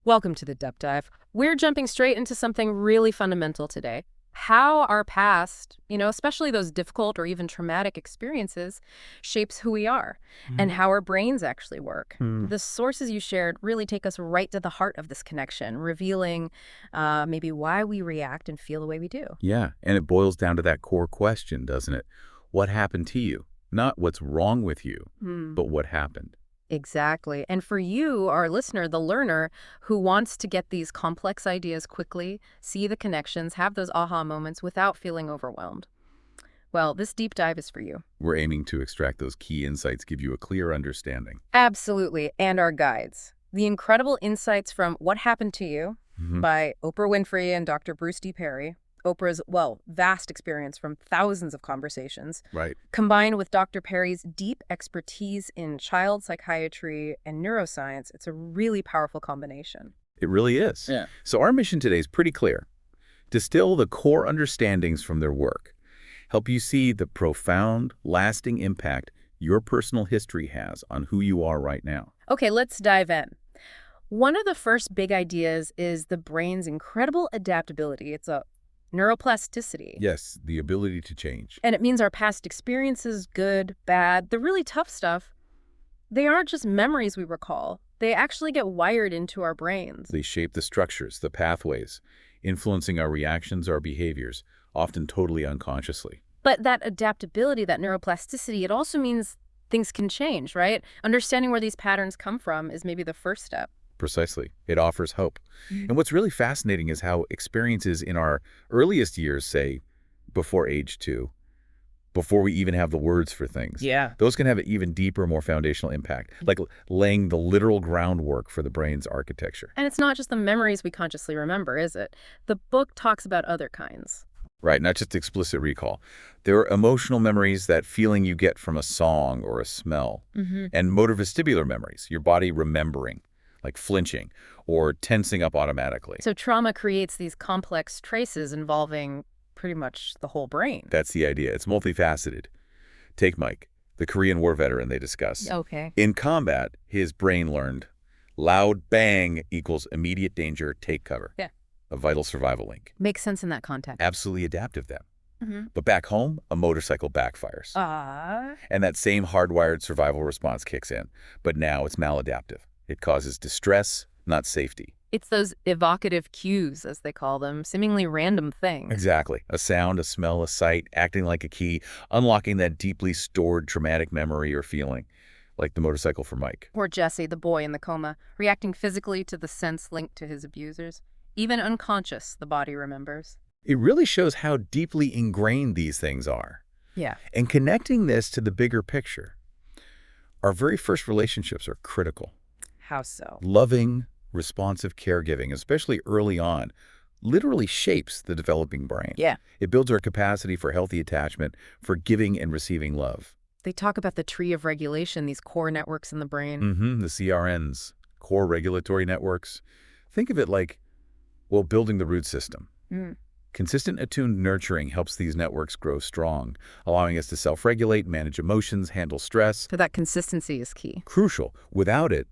Welcome to the Depth Dive. We're jumping straight into something really fundamental today. How our past, especially those difficult or even traumatic experiences, shapes who we are and how our brains actually work. Hmm. The sources you shared really take us right to the heart of this connection, revealing maybe why we react and feel the way we do. Yeah, and it boils down to that core question, doesn't it? What happened to you? Not what's wrong with you, Hmm. but what happened. Exactly. And for you, our listener, the learner who wants to get these complex ideas quickly, see the connections, have those aha moments without feeling overwhelmed. Well, this deep dive is for you. We're aiming to extract those key insights, give you a clear understanding. Absolutely. And our guides. The incredible insights from What Happened to You Hmm. by Oprah Winfrey and Dr. Bruce D. Perry. Oprah's, vast experience from thousands of conversations, Right. combined with Dr. Perry's deep expertise in child psychiatry and neuroscience. It's a really powerful combination. It really is. Yeah. So our mission today is pretty clear. Distill the core understandings from their work. Help you see the profound, lasting impact your personal history has on who you are right now. Okay, let's dive in. One of the first big ideas is the brain's incredible adaptability. It's a neuroplasticity. Yes, the ability to change. And it means our past experiences, good, bad, the really tough stuff, they aren't just memories we recall. They actually get wired into our brains. They shape the structures, the pathways, influencing our reactions, our behaviors, often totally unconsciously. But that adaptability, that neuroplasticity, it also means things can change, right? Understanding where these patterns come from is maybe the first step. Precisely. It offers hope. And what's really fascinating is how experiences in our earliest years, say, before age 2, before we even have the words for things, Yeah. those can have an even deeper, more foundational impact, like laying the literal groundwork for the brain's architecture. And it's not just the memories we consciously remember, is it? The book talks about other kinds. Right, not just explicit recall. There are emotional memories, that feeling you get from a song or a smell, and motor vestibular memories, your body remembering, like flinching or tensing up automatically. So trauma creates these complex traces involving pretty much the whole brain. That's the idea. It's multifaceted. Take Mike, the Korean War veteran they discuss. Okay. In combat, his brain learned loud bang equals immediate danger, take cover. Yeah. A vital survival link. Makes sense in that context. Absolutely adaptive then. Mm-hmm. But back home, a motorcycle backfires. And that same hardwired survival response kicks in. But now it's maladaptive. It causes distress, not safety. It's those evocative cues, as they call them, seemingly random things. Exactly. A sound, a smell, a sight, acting like a key, unlocking that deeply stored traumatic memory or feeling, like the motorcycle for Mike. Or Jesse, the boy in the coma, reacting physically to the sense linked to his abusers. Even unconscious, the body remembers. It really shows how deeply ingrained these things are. Yeah. And connecting this to the bigger picture, our very first relationships are critical. How so? Loving, responsive caregiving, especially early on, literally shapes the developing brain. Yeah. It builds our capacity for healthy attachment, for giving and receiving love. They talk about the tree of regulation, these core networks in the brain. The CRNs, core regulatory networks. Think of it like, well, building the root system. Mm. Consistent attuned nurturing helps these networks grow strong, allowing us to self-regulate, manage emotions, handle stress. So that consistency is key. Crucial. Without it,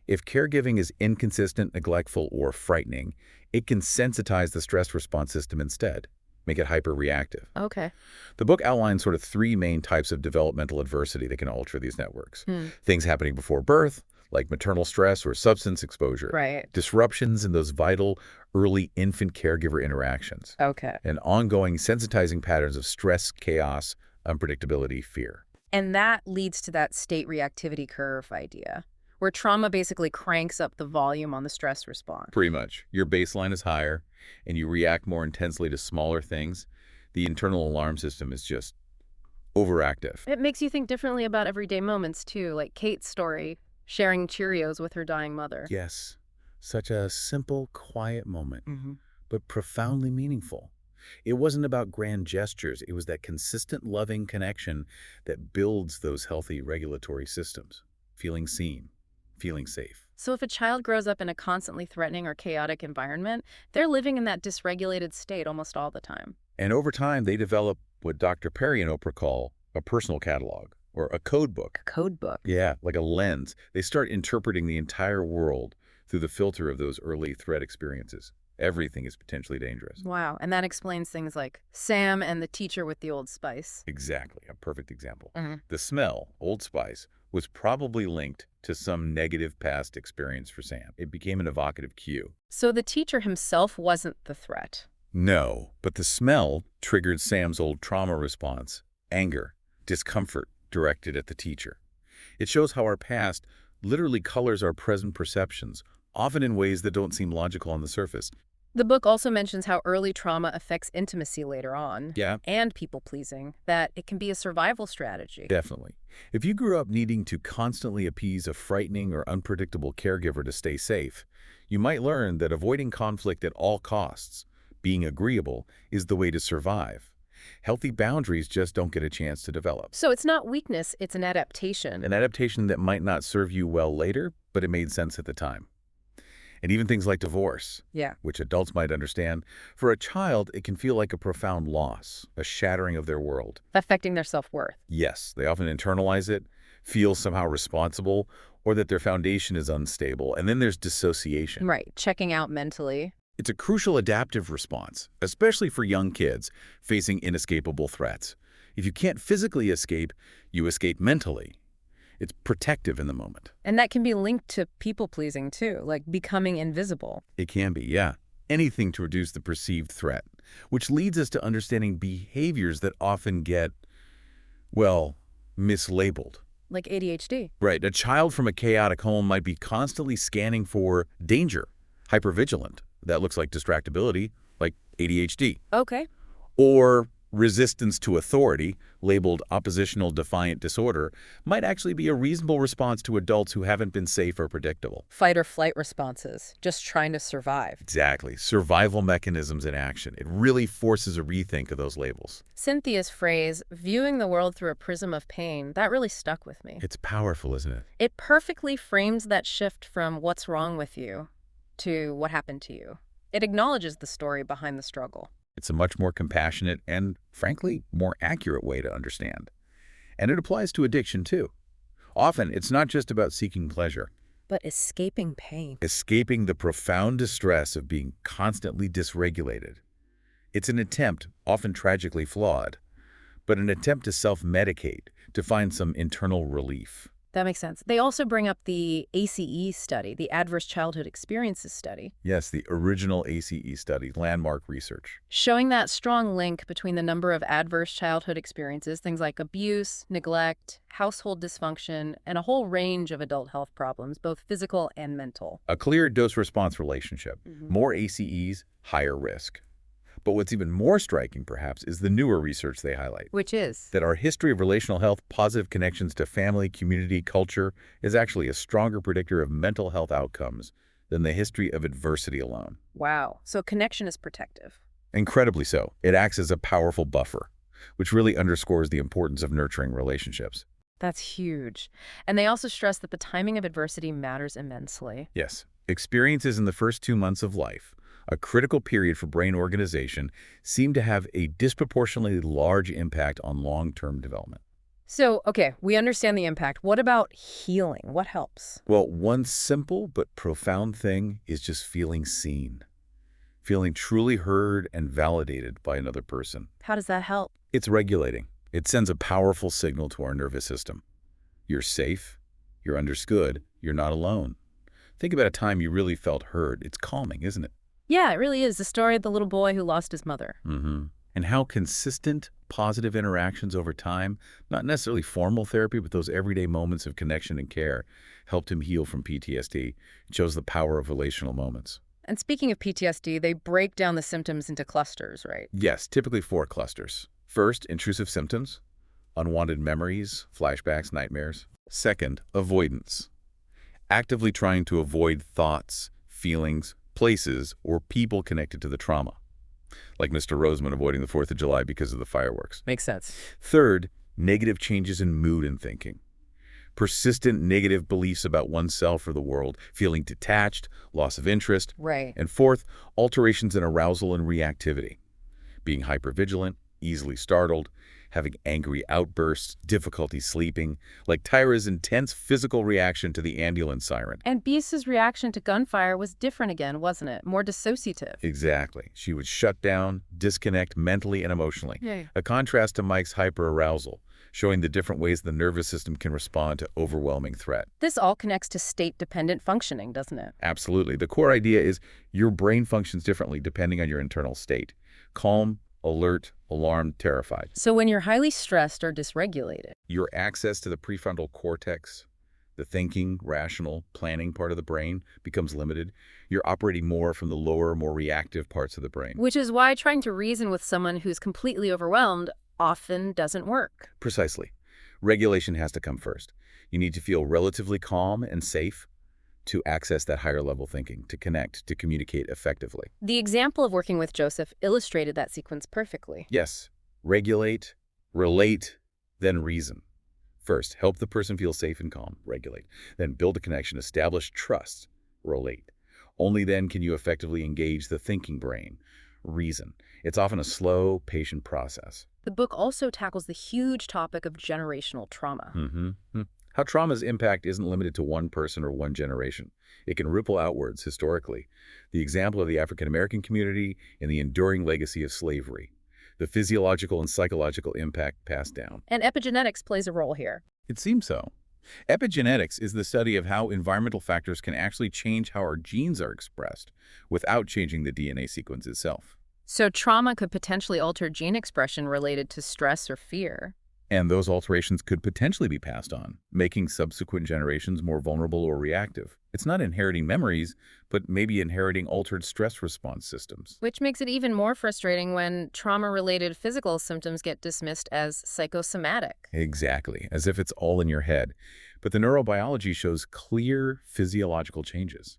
if caregiving is inconsistent, neglectful, or frightening, it can sensitize the stress response system instead, make it hyper-reactive. Okay. The book outlines sort of 3 main types of developmental adversity that can alter these networks. Things happening before birth, like maternal stress or substance exposure. Right. Disruptions in those vital early infant-caregiver interactions. Okay. And ongoing sensitizing patterns of stress, chaos, unpredictability, fear. And that leads to that state reactivity curve idea, where trauma basically cranks up the volume on the stress response. Pretty much. Your baseline is higher, and you react more intensely to smaller things. The internal alarm system is just overactive. It makes you think differently about everyday moments, too, like Kate's story, sharing Cheerios with her dying mother. Yes, such a simple, quiet moment, but profoundly meaningful. It wasn't about grand gestures. It was that consistent, loving connection that builds those healthy regulatory systems. Feeling seen, feeling safe. So if a child grows up in a constantly threatening or chaotic environment, they're living in that dysregulated state almost all the time. And over time, they develop what Dr. Perry and Oprah call a personal catalog, or a code book. A code book. Yeah, like a lens. They start interpreting the entire world through the filter of those early threat experiences. Everything is potentially dangerous. Wow, and that explains things like Sam and the teacher with the Old Spice. Exactly, a perfect example. Mhm. The smell, Old Spice, was probably linked to some negative past experience for Sam. It became an evocative cue. So the teacher himself wasn't the threat. No, but the smell triggered Sam's old trauma response, anger, discomfort directed at the teacher. It shows how our past literally colors our present perceptions, often in ways that don't seem logical on the surface. The book also mentions how early trauma affects intimacy later on, Yeah, and people-pleasing, that it can be a survival strategy. definitely. If you grew up needing to constantly appease a frightening or unpredictable caregiver to stay safe, you might learn that avoiding conflict at all costs, being agreeable, is the way to survive. Healthy boundaries just don't get a chance to develop. So it's not weakness, it's an adaptation. An adaptation that might not serve you well later, but it made sense at the time. And even things like divorce, Yeah. which adults might understand, for a child, it can feel like a profound loss, a shattering of their world. Affecting their self-worth. Yes, they often internalize it, feel somehow responsible, or that their foundation is unstable. And then there's dissociation. Right, checking out mentally. It's a crucial adaptive response, especially for young kids facing inescapable threats. If you can't physically escape, you escape mentally. It's protective in the moment. And that can be linked to people-pleasing too, like becoming invisible. It can be, yeah. Anything to reduce the perceived threat, which leads us to understanding behaviors that often get, well, mislabeled. Like ADHD. Right. A child from a chaotic home might be constantly scanning for danger, hypervigilant. That looks like distractibility, like ADHD. Okay. Or resistance to authority, labeled oppositional defiant disorder, might actually be a reasonable response to adults who haven't been safe or predictable. Fight or flight responses, just trying to survive. Exactly. Survival mechanisms in action. It really forces a rethink of those labels. Cynthia's phrase, viewing the world through a prism of pain, that really stuck with me. It's powerful, isn't it? It perfectly frames that shift from what's wrong with you to what happened to you. It acknowledges the story behind the struggle. It's a much more compassionate and, frankly, more accurate way to understand. And it applies to addiction, too. Often, it's not just about seeking pleasure. But escaping pain. Escaping the profound distress of being constantly dysregulated. It's an attempt, often tragically flawed, but an attempt to self-medicate, to find some internal relief. That makes sense. They also bring up the ACE study, the Adverse Childhood Experiences study, Yes, the original ACE study, landmark research. showing that strong link between the number of adverse childhood experiences, things like abuse, neglect, household dysfunction, and a whole range of adult health problems, both physical and mental. A clear dose-response relationship. More ACEs, higher risk. But what's even more striking, perhaps, is the newer research they highlight. Which is? That our history of relational health, positive connections to family, community, culture, is actually a stronger predictor of mental health outcomes than the history of adversity alone. Wow. So connection is protective. Incredibly so. It acts as a powerful buffer, which really underscores the importance of nurturing relationships. That's huge. And they also stress that the timing of adversity matters immensely. Yes, experiences in the first 2 months of life, a critical period for brain organization, seem to have a disproportionately large impact on long-term development. So, okay, we understand the impact. What about healing? What helps? Well, one simple but profound thing is just feeling seen. Feeling truly heard and validated by another person. How does that help? It's regulating. It sends a powerful signal to our nervous system. You're safe, you're understood, you're not alone. Think about a time you really felt heard. It's calming, isn't it? Yeah, it really is. The story of the little boy who lost his mother. And how consistent, positive interactions over time, not necessarily formal therapy, but those everyday moments of connection and care, helped him heal from PTSD. It shows the power of relational moments. And speaking of PTSD, they break down the symptoms into clusters, right? Yes, typically 4 clusters. First, intrusive symptoms, unwanted memories, flashbacks, nightmares. Second, avoidance, actively trying to avoid thoughts, feelings, places, or people connected to the trauma, like Mr. Roseman avoiding the 4th of July because of the fireworks. Makes sense. Third, negative changes in mood and thinking. Persistent negative beliefs about oneself or the world, feeling detached, loss of interest. Right. And fourth, alterations in arousal and reactivity, being hypervigilant, easily startled, having angry outbursts, difficulty sleeping, like Tyra's intense physical reaction to the ambulance siren. And Beast's reaction to gunfire was different again, wasn't it? More dissociative. Exactly. She would shut down, disconnect mentally and emotionally. Yeah. A contrast to Mike's hyperarousal, showing the different ways the nervous system can respond to overwhelming threat. This all connects to state-dependent functioning, doesn't it? Absolutely. The core idea is your brain functions differently depending on your internal state. Calm, alert, alarmed, terrified. So when you're highly stressed or dysregulated, Your access to the prefrontal cortex, the thinking, rational, planning part of the brain, becomes limited. You're operating more from the lower, more reactive parts of the brain. which is why trying to reason with someone who's completely overwhelmed often doesn't work. Precisely. Regulation has to come first. You need to feel relatively calm and safe to access that higher level thinking, to connect, to communicate effectively. The example of working with Joseph illustrated that sequence perfectly. Yes, regulate, relate, then reason. First, help the person feel safe and calm, regulate. Then build a connection, establish trust, relate. Only then can you effectively engage the thinking brain, reason. It's often a slow, patient process. The book also tackles the huge topic of generational trauma. How trauma's impact isn't limited to one person or one generation. It can ripple outwards historically. The example of the African American community and the enduring legacy of slavery. The physiological and psychological impact passed down. And epigenetics plays a role here. It seems so. Epigenetics is the study of how environmental factors can actually change how our genes are expressed without changing the DNA sequence itself. So trauma could potentially alter gene expression related to stress or fear. And those alterations could potentially be passed on, making subsequent generations more vulnerable or reactive. It's not inheriting memories, but maybe inheriting altered stress response systems. Which makes it even more frustrating when trauma-related physical symptoms get dismissed as psychosomatic. Exactly, as if it's all in your head. But the neurobiology shows clear physiological changes.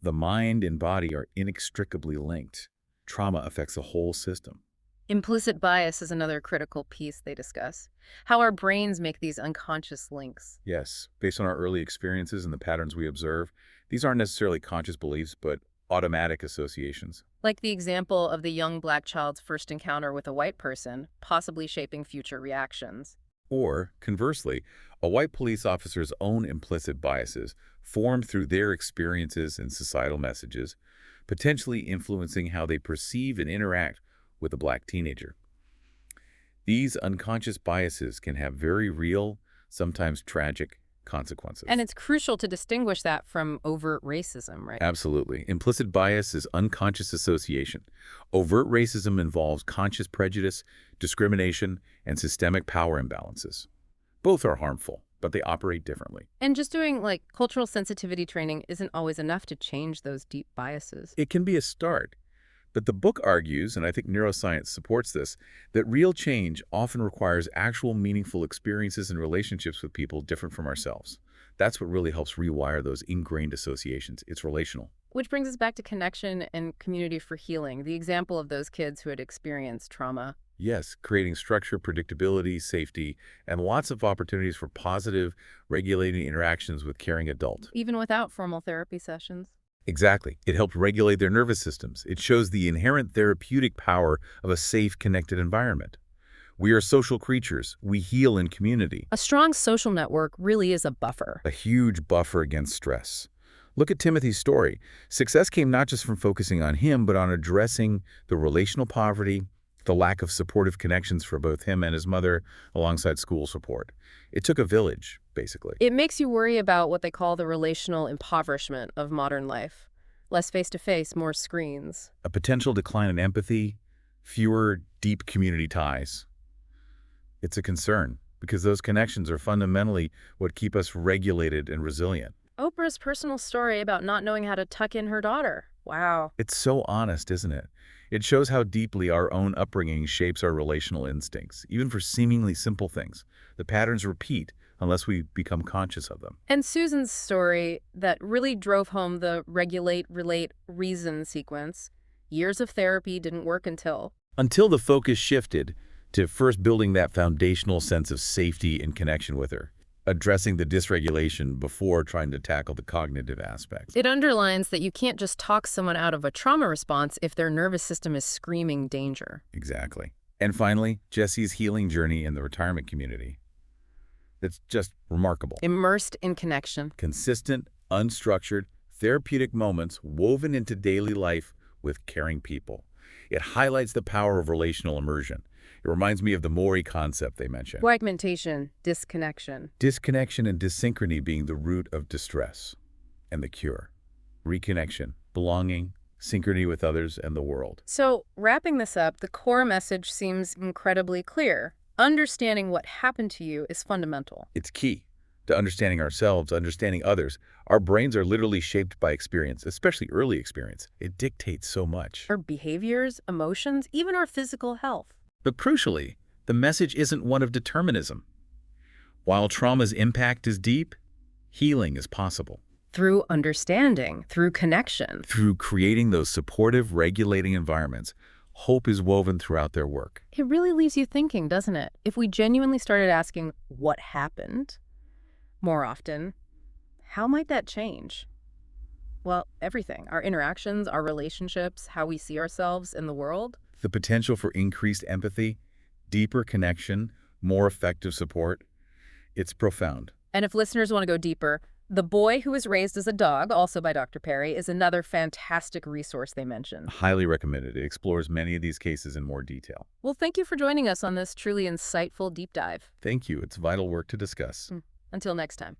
The mind and body are inextricably linked. Trauma affects the whole system. Implicit bias is another critical piece they discuss. How our brains make these unconscious links. Yes, based on our early experiences and the patterns we observe, these aren't necessarily conscious beliefs, but automatic associations. Like the example of the young black child's first encounter with a white person, possibly shaping future reactions. Or, conversely, a white police officer's own implicit biases formed through their experiences and societal messages, potentially influencing how they perceive and interact with a black teenager. These unconscious biases can have very real, sometimes tragic, consequences. And it's crucial to distinguish that from overt racism, right? Absolutely. Implicit bias is unconscious association. Overt racism involves conscious prejudice, discrimination, and systemic power imbalances. Both are harmful, but they operate differently. And just doing cultural sensitivity training isn't always enough to change those deep biases. It can be a start. But the book argues, and I think neuroscience supports this, that real change often requires actual meaningful experiences and relationships with people different from ourselves. That's what really helps rewire those ingrained associations. It's relational. Which brings us back to connection and community for healing, the example of those kids who had experienced trauma. Yes, creating structure, predictability, safety, and lots of opportunities for positive, regulating interactions with caring adults. Even without formal therapy sessions. Exactly. It helped regulate their nervous systems. It shows the inherent therapeutic power of a safe, connected environment. We are social creatures. We heal in community. A strong social network really is a buffer. A huge buffer against stress. Look at Timothy's story. Success came not just from focusing on him, but on addressing the relational poverty, the lack of supportive connections for both him and his mother, alongside school support. It took a village, basically. It makes you worry about what they call the relational impoverishment of modern life. Less face-to-face, more screens. A potential decline in empathy, fewer deep community ties. It's a concern, because those connections are fundamentally what keep us regulated and resilient. Oprah's personal story about not knowing how to tuck in her daughter. Wow. It's so honest, isn't it? It shows how deeply our own upbringing shapes our relational instincts, even for seemingly simple things. The patterns repeat unless we become conscious of them. And Susan's story that really drove home the regulate, relate, reason sequence. Years of therapy didn't work until the focus shifted to first building that foundational sense of safety and connection with her, addressing the dysregulation before trying to tackle the cognitive aspects. It underlines that you can't just talk someone out of a trauma response if their nervous system is screaming danger. Exactly. And finally, Jesse's healing journey in the retirement community. It's just remarkable. Immersed in connection. Consistent, unstructured, therapeutic moments woven into daily life with caring people. It highlights the power of relational immersion. It reminds me of the Mori concept they mentioned. Fragmentation, disconnection. Disconnection and dysynchrony being the root of distress, and the cure. Reconnection, belonging, synchrony with others and the world. So, wrapping this up, the core message seems incredibly clear. Understanding what happened to you is fundamental. It's key to understanding ourselves, understanding others. Our brains are literally shaped by experience, especially early experience. It dictates so much. Our behaviors, emotions, even our physical health. But crucially, the message isn't one of determinism. While trauma's impact is deep, healing is possible. Through understanding, through connection. Through creating those supportive, regulating environments, hope is woven throughout their work. It really leaves you thinking, doesn't it? If we genuinely started asking what happened more often, how might that change? Well, everything. Our interactions, our relationships, how we see ourselves in the world. The potential for increased empathy, deeper connection, more effective support, it's profound. And if listeners want to go deeper, The Boy Who Was Raised as a Dog, also by Dr. Perry, is another fantastic resource they mentioned. Highly recommended. It explores many of these cases in more detail. Well, thank you for joining us on this truly insightful deep dive. Thank you. It's vital work to discuss. Until next time.